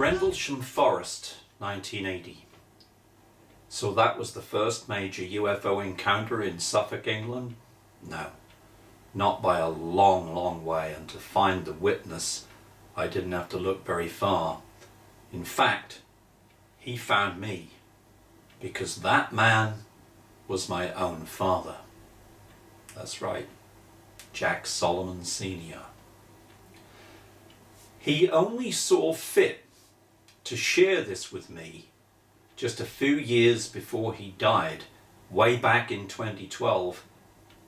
Rendlesham Forest, 1980. So that was the first major UFO encounter in Suffolk, England? No, not by a long, long way, and to find the witness, I didn't have to look very far. In fact, he found me, because that man was my own father. That's right, Jack Solomon Sr. He only saw fit to share this with me just a few years before he died, way back in 2012,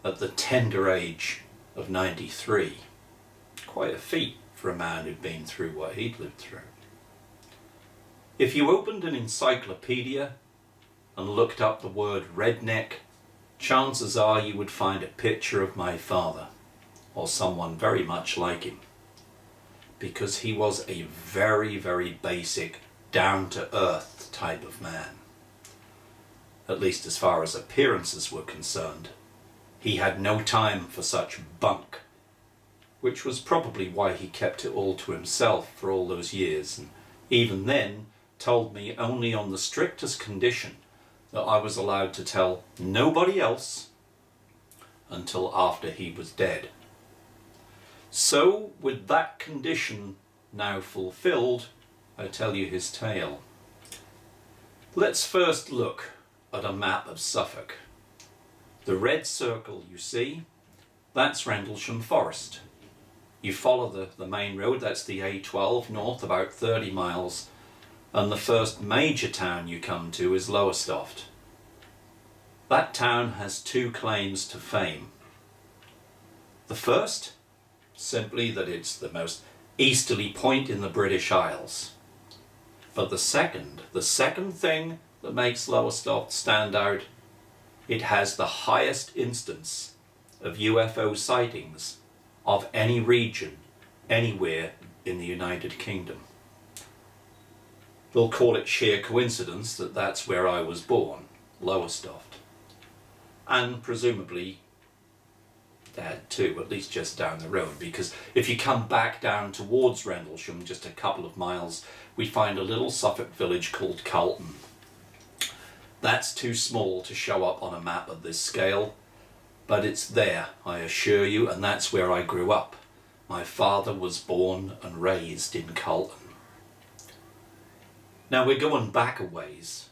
at the tender age of 93. Quite a feat for a man who'd been through what he'd lived through. If you opened an encyclopedia and looked up the word redneck, chances are you would find a picture of my father, or someone very much like him, because he was a very, very basic, down-to-earth type of man. At least as far as appearances were concerned. He had no time for such bunk, which was probably why he kept it all to himself for all those years, and even then told me only on the strictest condition that I was allowed to tell nobody else until after he was dead. So, with that condition now fulfilled, I tell you his tale. Let's first look at a map of Suffolk. The red circle you see, that's Rendlesham Forest. You follow the main road, that's the A12, north about 30 miles, and the first major town you come to is Lowestoft. That town has two claims to fame. The first, simply that it's the most easterly point in the British Isles. But the second thing that makes Lowestoft stand out, it has the highest instance of UFO sightings of any region, anywhere in the United Kingdom. We'll call it sheer coincidence that that's where I was born, Lowestoft. And presumably Dad too, at least just down the road, because if you come back down towards Rendlesham just a couple of miles, we find a little Suffolk village called Carlton. That's too small to show up on a map of this scale, but it's there, I assure you, and that's where I grew up. My father was born and raised in Carlton. Now we're going back a ways,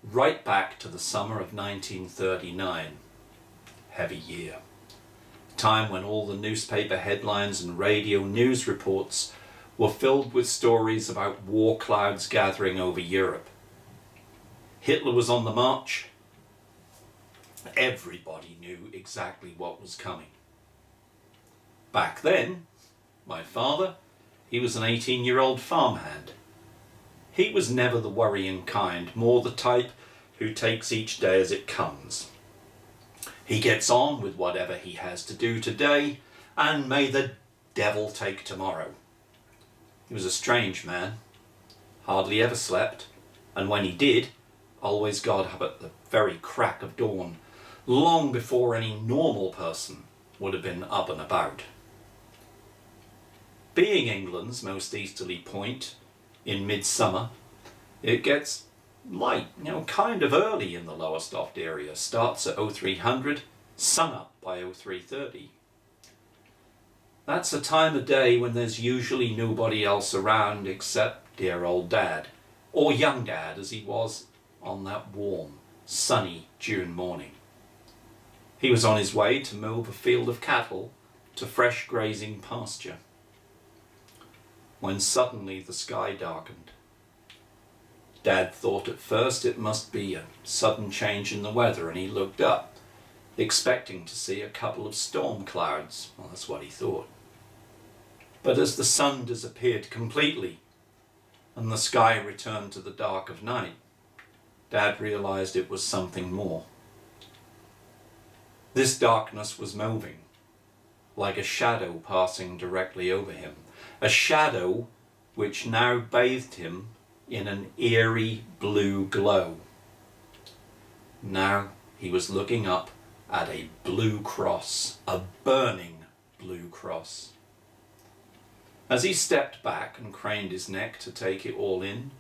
right back to the summer of 1939. Heavy year. Time when all the newspaper headlines and radio news reports were filled with stories about war clouds gathering over Europe. Hitler was on the march. Everybody knew exactly what was coming. Back then, my father, he was an 18-year-old farmhand. He was never the worrying kind, more the type who takes each day as it comes. He gets on with whatever he has to do today, and may the devil take tomorrow. He was a strange man, hardly ever slept, and when he did, always got up at the very crack of dawn, long before any normal person would have been up and about. Being England's most easterly point, in midsummer, it gets light, kind of early in the Lowestoft area. Starts at 0300, sun up by 0330. That's a time of day when there's usually nobody else around except dear old Dad, or young Dad as he was on that warm, sunny June morning. He was on his way to move a field of cattle to fresh grazing pasture, when suddenly the sky darkened. Dad thought at first it must be a sudden change in the weather, and he looked up, expecting to see a couple of storm clouds. Well, that's what he thought. But as the sun disappeared completely and the sky returned to the dark of night, Dad realized it was something more. This darkness was moving, like a shadow passing directly over him, a shadow which now bathed him in an eerie blue glow. Now he was looking up at a blue cross, a burning blue cross. As he stepped back and craned his neck to take it all in,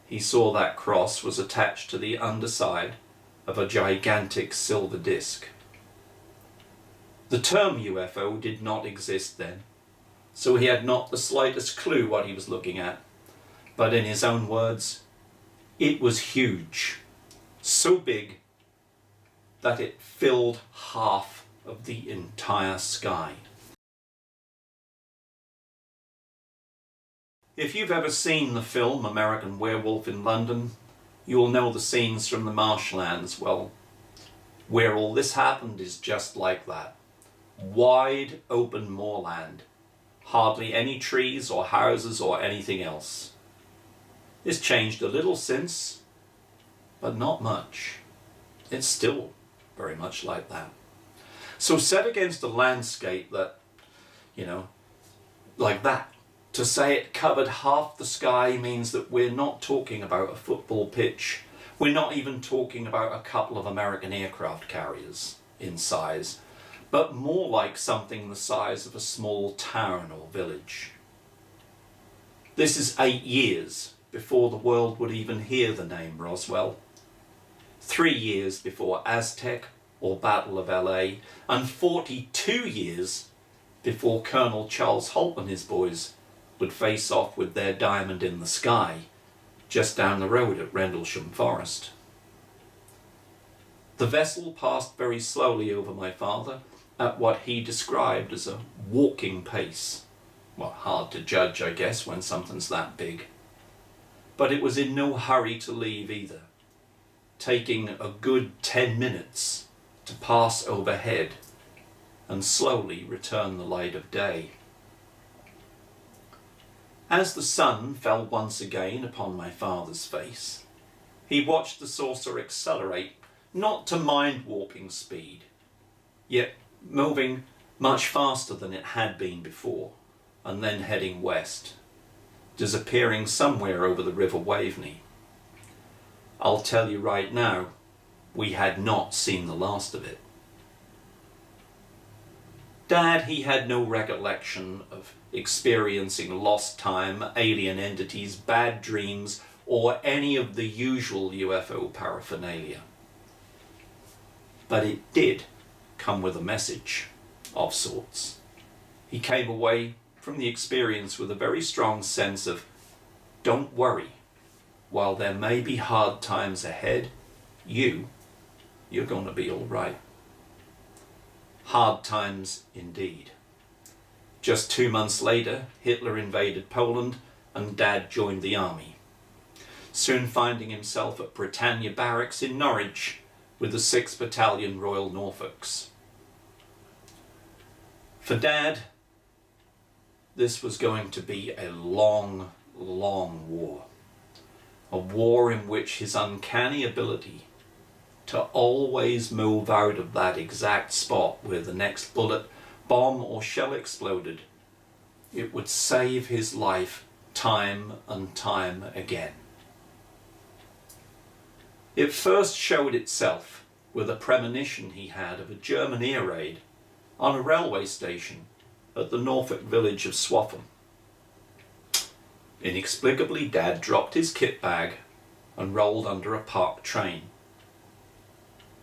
he saw that cross was attached to the underside of a gigantic silver disc. The term UFO did not exist then, so he had not the slightest clue what he was looking at. But in his own words, it was huge, so big that it filled half of the entire sky. If you've ever seen the film American Werewolf in London, you'll know the scenes from the marshlands. Well, where all this happened is just like that. Wide open moorland, hardly any trees or houses or anything else. It's changed a little since, but not much. It's still very much like that. So set against a landscape that, like that, to say it covered half the sky means that we're not talking about a football pitch. We're not even talking about a couple of American aircraft carriers in size, but more like something the size of a small town or village. This is 8 years before the world would even hear the name Roswell. 3 years before Aztec or Battle of LA, and 42 years before Colonel Charles Holt and his boys would face off with their diamond in the sky just down the road at Rendlesham Forest. The vessel passed very slowly over my father at what he described as a walking pace. Well, hard to judge, I guess, when something's that big. But it was in no hurry to leave either, taking a good 10 minutes to pass overhead and slowly return the light of day. As the sun fell once again upon my father's face, he watched the saucer accelerate, not to mind-warping speed, yet moving much faster than it had been before, and then heading west, disappearing somewhere over the River Waveney. I'll tell you right now, we had not seen the last of it. Dad, he had no recollection of experiencing lost time, alien entities, bad dreams, or any of the usual UFO paraphernalia. But it did come with a message of sorts. He came away from the experience with a very strong sense of, don't worry, while there may be hard times ahead, you're going to be all right. Hard times indeed. Just 2 months later, Hitler invaded Poland and Dad joined the army, soon finding himself at Britannia Barracks in Norwich with the 6th Battalion Royal Norfolks. For Dad, this was going to be a long, long war. A war in which his uncanny ability to always move out of that exact spot where the next bullet, bomb or shell exploded, it would save his life time and time again. It first showed itself with a premonition he had of a German air raid on a railway station at the Norfolk village of Suffolk. Inexplicably, Dad dropped his kit bag and rolled under a parked train.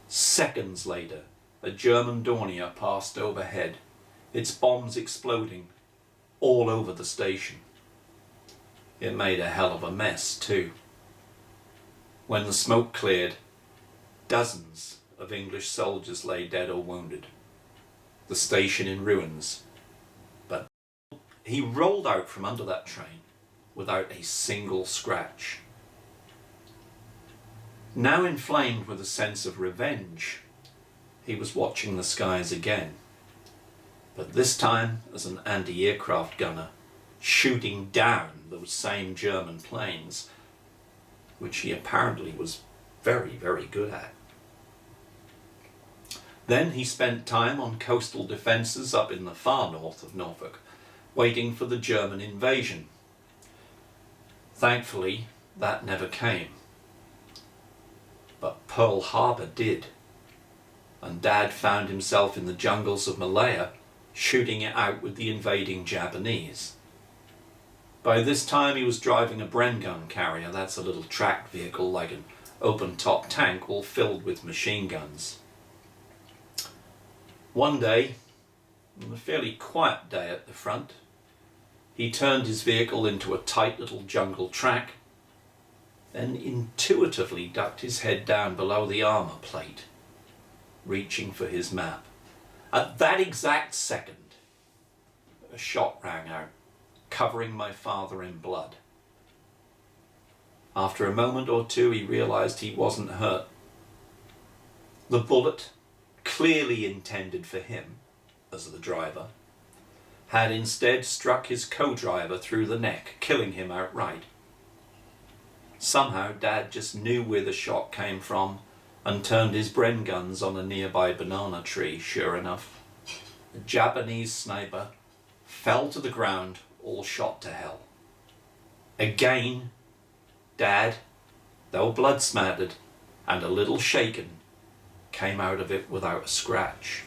Seconds later, a German Dornier passed overhead, its bombs exploding all over the station. It made a hell of a mess too. When the smoke cleared, dozens of English soldiers lay dead or wounded, the station in ruins. But he rolled out from under that train without a single scratch. Now inflamed with a sense of revenge, he was watching the skies again, but this time as an anti-aircraft gunner, shooting down those same German planes, which he apparently was very, very good at. Then he spent time on coastal defences up in the far north of Norfolk, waiting for the German invasion. Thankfully, that never came. But Pearl Harbor did, and Dad found himself in the jungles of Malaya shooting it out with the invading Japanese. By this time he was driving a Bren gun carrier. That's a little tracked vehicle like an open-top tank, all filled with machine guns. One day, on a fairly quiet day at the front, he turned his vehicle into a tight little jungle track, then intuitively ducked his head down below the armour plate, reaching for his map. At that exact second, a shot rang out, covering my father in blood. After a moment or two, he realised he wasn't hurt. The bullet, clearly intended for him, as the driver, had instead struck his co-driver through the neck, killing him outright. Somehow Dad just knew where the shot came from and turned his Bren guns on a nearby banana tree. Sure enough, a Japanese sniper fell to the ground, all shot to hell. Again, Dad, though blood smattered and a little shaken, came out of it without a scratch.